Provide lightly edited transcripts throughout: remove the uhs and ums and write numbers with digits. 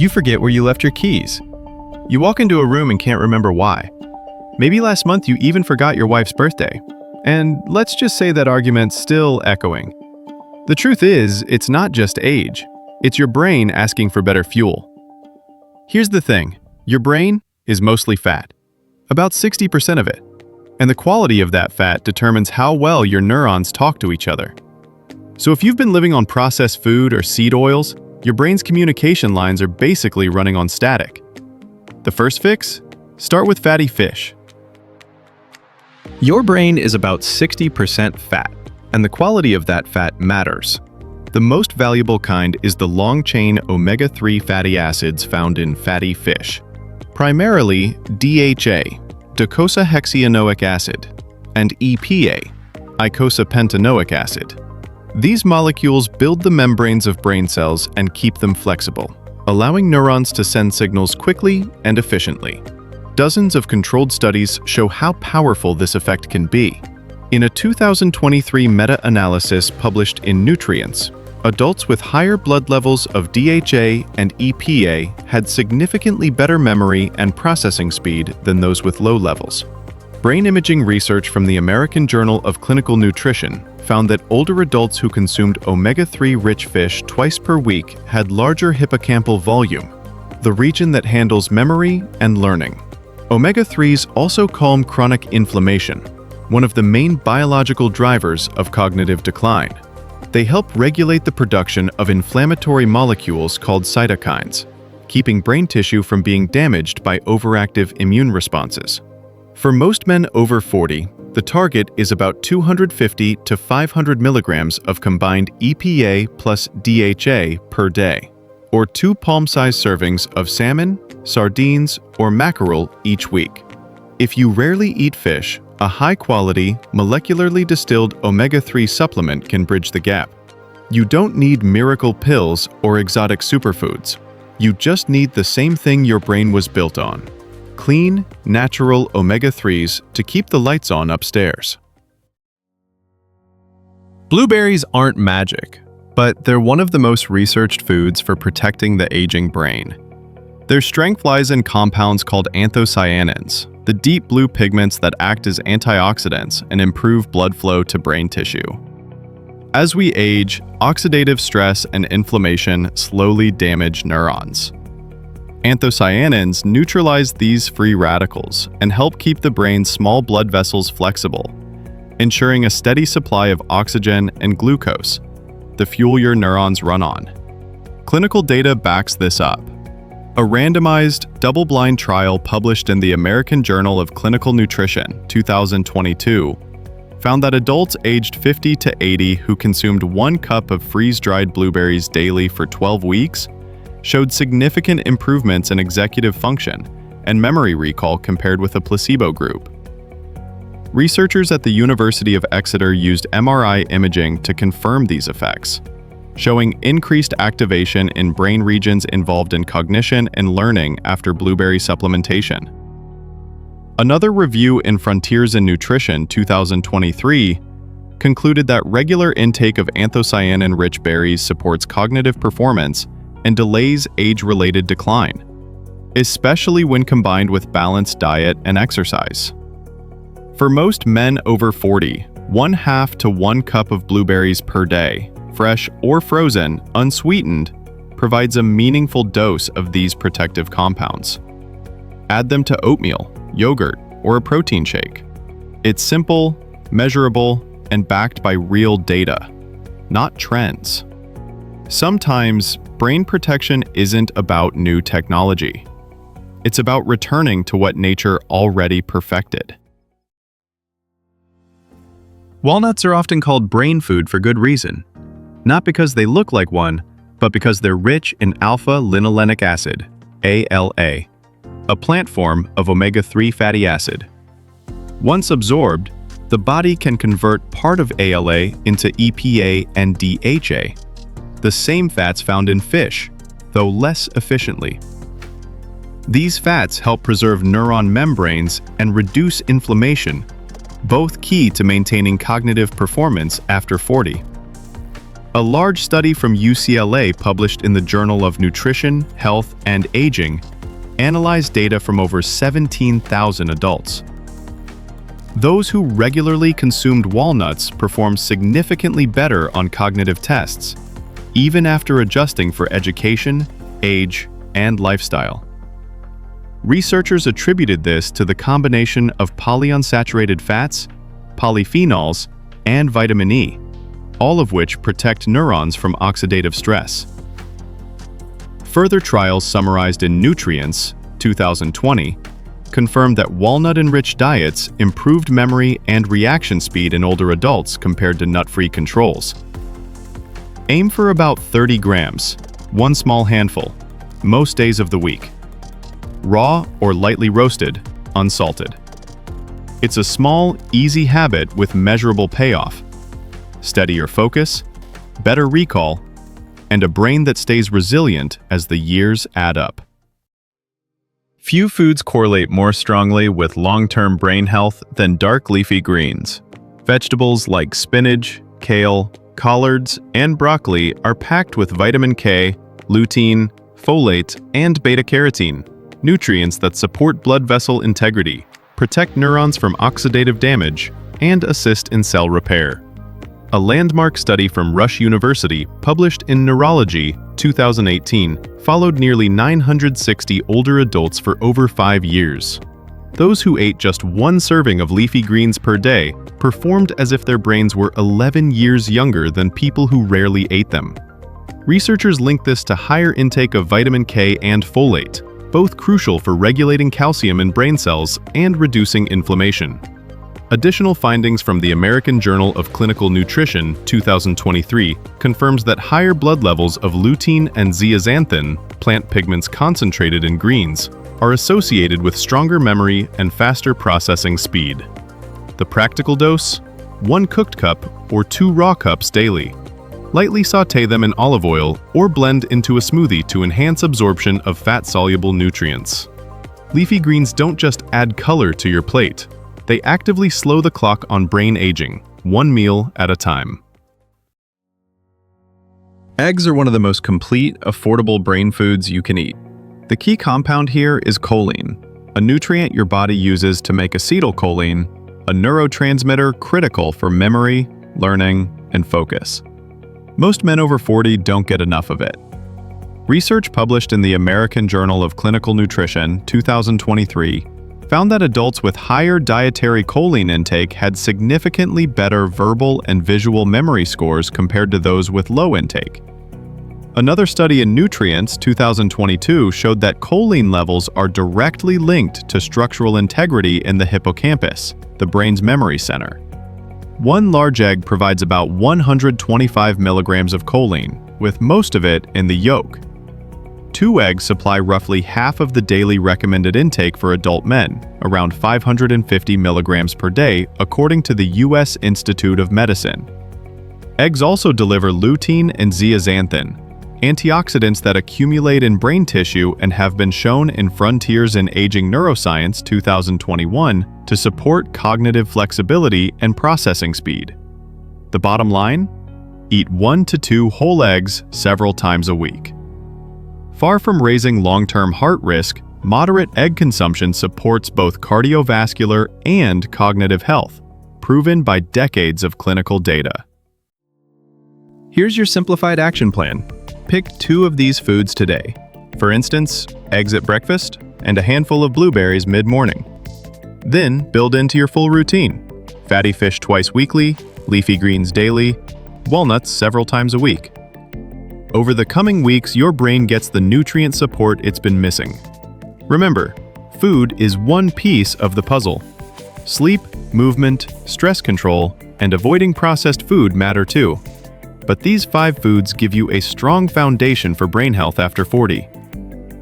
You forget where you left your keys. You walk into a room and can't remember why. Maybe last month you even forgot your wife's birthday. And let's just say that argument's still echoing. The truth is, it's not just age. It's your brain asking for better fuel. Here's the thing. Your brain is mostly fat. About 60% of it. And the quality of that fat determines how well your neurons talk to each other. So if you've been living on processed food or seed oils, your brain's communication lines are basically running on static. The first fix? Start with fatty fish. Your brain is about 60% fat, and the quality of that fat matters. The most valuable kind is the long-chain omega-3 fatty acids found in fatty fish. Primarily DHA, docosahexaenoic acid, and EPA, eicosapentaenoic acid. These molecules build the membranes of brain cells and keep them flexible, allowing neurons to send signals quickly and efficiently. Dozens of controlled studies show how powerful this effect can be. In a 2023 meta-analysis published in Nutrients, adults with higher blood levels of DHA and EPA had significantly better memory and processing speed than those with low levels. Brain imaging research from the American Journal of Clinical Nutrition found that older adults who consumed omega-3 rich fish twice per week had larger hippocampal volume, the region that handles memory and learning. Omega-3s also calm chronic inflammation, one of the main biological drivers of cognitive decline. They help regulate the production of inflammatory molecules called cytokines, keeping brain tissue from being damaged by overactive immune responses. For most men over 40, the target is about 250 to 500 milligrams of combined EPA plus DHA per day, or 2 palm-sized servings of salmon, sardines, or mackerel each week. If you rarely eat fish, a high-quality, molecularly distilled omega-3 supplement can bridge the gap. You don't need miracle pills or exotic superfoods. You just need the same thing your brain was built on: clean, natural omega-3s to keep the lights on upstairs. Blueberries aren't magic, but they're one of the most researched foods for protecting the aging brain. Their strength lies in compounds called anthocyanins, the deep blue pigments that act as antioxidants and improve blood flow to brain tissue. As we age, oxidative stress and inflammation slowly damage neurons. Anthocyanins neutralize these free radicals and help keep the brain's small blood vessels flexible, ensuring a steady supply of oxygen and glucose, the fuel your neurons run on. Clinical data backs this up. A randomized, double-blind trial published in the American Journal of Clinical Nutrition, 2022, found that adults aged 50 to 80 who consumed 1 cup of freeze-dried blueberries daily for 12 weeks showed significant improvements in executive function and memory recall compared with a placebo group. Researchers at the University of Exeter used MRI imaging to confirm these effects, showing increased activation in brain regions involved in cognition and learning after blueberry supplementation. Another review in Frontiers in Nutrition 2023 concluded that regular intake of anthocyanin-rich berries supports cognitive performance and delays age-related decline, especially when combined with balanced diet and exercise. For most men over 40, 1/2 to 1 cup of blueberries per day, fresh or frozen, unsweetened, provides a meaningful dose of these protective compounds. Add them to oatmeal, yogurt, or a protein shake. It's simple, measurable, and backed by real data, not trends. Sometimes, brain protection isn't about new technology. It's about returning to what nature already perfected. Walnuts are often called brain food for good reason. Not because they look like one, but because they're rich in alpha-linolenic acid, ALA, a plant form of omega-3 fatty acid. Once absorbed, the body can convert part of ALA into EPA and DHA, the same fats found in fish, though less efficiently. These fats help preserve neuron membranes and reduce inflammation, both key to maintaining cognitive performance after 40. A large study from UCLA published in the Journal of Nutrition, Health, and Aging analyzed data from over 17,000 adults. Those who regularly consumed walnuts performed significantly better on cognitive tests, even after adjusting for education, age, and lifestyle. Researchers attributed this to the combination of polyunsaturated fats, polyphenols, and vitamin E, all of which protect neurons from oxidative stress. Further trials summarized in Nutrients, 2020, confirmed that walnut-enriched diets improved memory and reaction speed in older adults compared to nut-free controls. Aim for about 30 grams, one small handful, most days of the week. Raw or lightly roasted, unsalted. It's a small, easy habit with measurable payoff. Steadier focus, better recall, and a brain that stays resilient as the years add up. Few foods correlate more strongly with long-term brain health than dark leafy greens. Vegetables like spinach, kale, collards, and broccoli are packed with vitamin K, lutein, folate, and beta-carotene, nutrients that support blood vessel integrity, protect neurons from oxidative damage, and assist in cell repair. A landmark study from Rush University, published in Neurology, 2018, followed nearly 960 older adults for over 5 years. Those who ate just one serving of leafy greens per day performed as if their brains were 11 years younger than people who rarely ate them. Researchers link this to higher intake of vitamin K and folate, both crucial for regulating calcium in brain cells and reducing inflammation. Additional findings from the American Journal of Clinical Nutrition, 2023, confirms that higher blood levels of lutein and zeaxanthin, plant pigments concentrated in greens, are associated with stronger memory and faster processing speed. The practical dose? 1 cooked cup or 2 raw cups daily. Lightly sauté them in olive oil or blend into a smoothie to enhance absorption of fat-soluble nutrients. Leafy greens don't just add color to your plate. They actively slow the clock on brain aging, one meal at a time. Eggs are one of the most complete, affordable brain foods you can eat. The key compound here is choline, a nutrient your body uses to make acetylcholine, a neurotransmitter critical for memory, learning, and focus. Most men over 40 don't get enough of it. Research published in the American Journal of Clinical Nutrition, 2023, found that adults with higher dietary choline intake had significantly better verbal and visual memory scores compared to those with low intake. Another study in Nutrients, 2022, showed that choline levels are directly linked to structural integrity in the hippocampus, the brain's memory center. One large egg provides about 125 milligrams of choline, with most of it in the yolk. 2 eggs supply roughly half of the daily recommended intake for adult men, around 550 milligrams per day, according to the U.S. Institute of Medicine. Eggs also deliver lutein and zeaxanthin, antioxidants that accumulate in brain tissue and have been shown in Frontiers in Aging Neuroscience 2021 to support cognitive flexibility and processing speed. The bottom line? Eat 1 to 2 whole eggs several times a week. Far from raising long-term heart risk, moderate egg consumption supports both cardiovascular and cognitive health, proven by decades of clinical data. Here's your simplified action plan. Pick 2 of these foods today. For instance, eggs at breakfast and a handful of blueberries mid-morning. Then build into your full routine. Fatty fish twice weekly, leafy greens daily, walnuts several times a week. Over the coming weeks, your brain gets the nutrient support it's been missing. Remember, food is one piece of the puzzle. Sleep, movement, stress control, and avoiding processed food matter too. But these 5 foods give you a strong foundation for brain health after 40.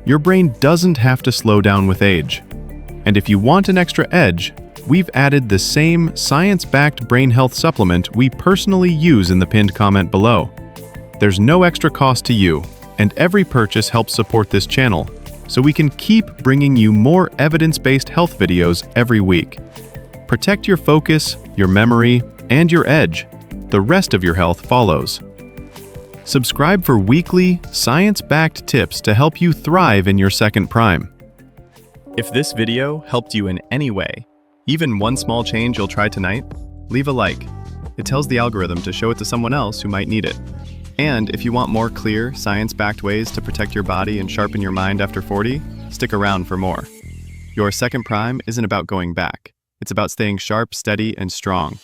Your brain doesn't have to slow down with age. And if you want an extra edge, we've added the same science-backed brain health supplement we personally use in the pinned comment below. There's no extra cost to you, and every purchase helps support this channel, so we can keep bringing you more evidence-based health videos every week. Protect your focus, your memory, and your edge. The rest of your health follows. Subscribe for weekly, science-backed tips to help you thrive in your second prime. If this video helped you in any way, even one small change you'll try tonight, leave a like. It tells the algorithm to show it to someone else who might need it. And if you want more clear, science-backed ways to protect your body and sharpen your mind after 40, stick around for more. Your second prime isn't about going back. It's about staying sharp, steady, and strong.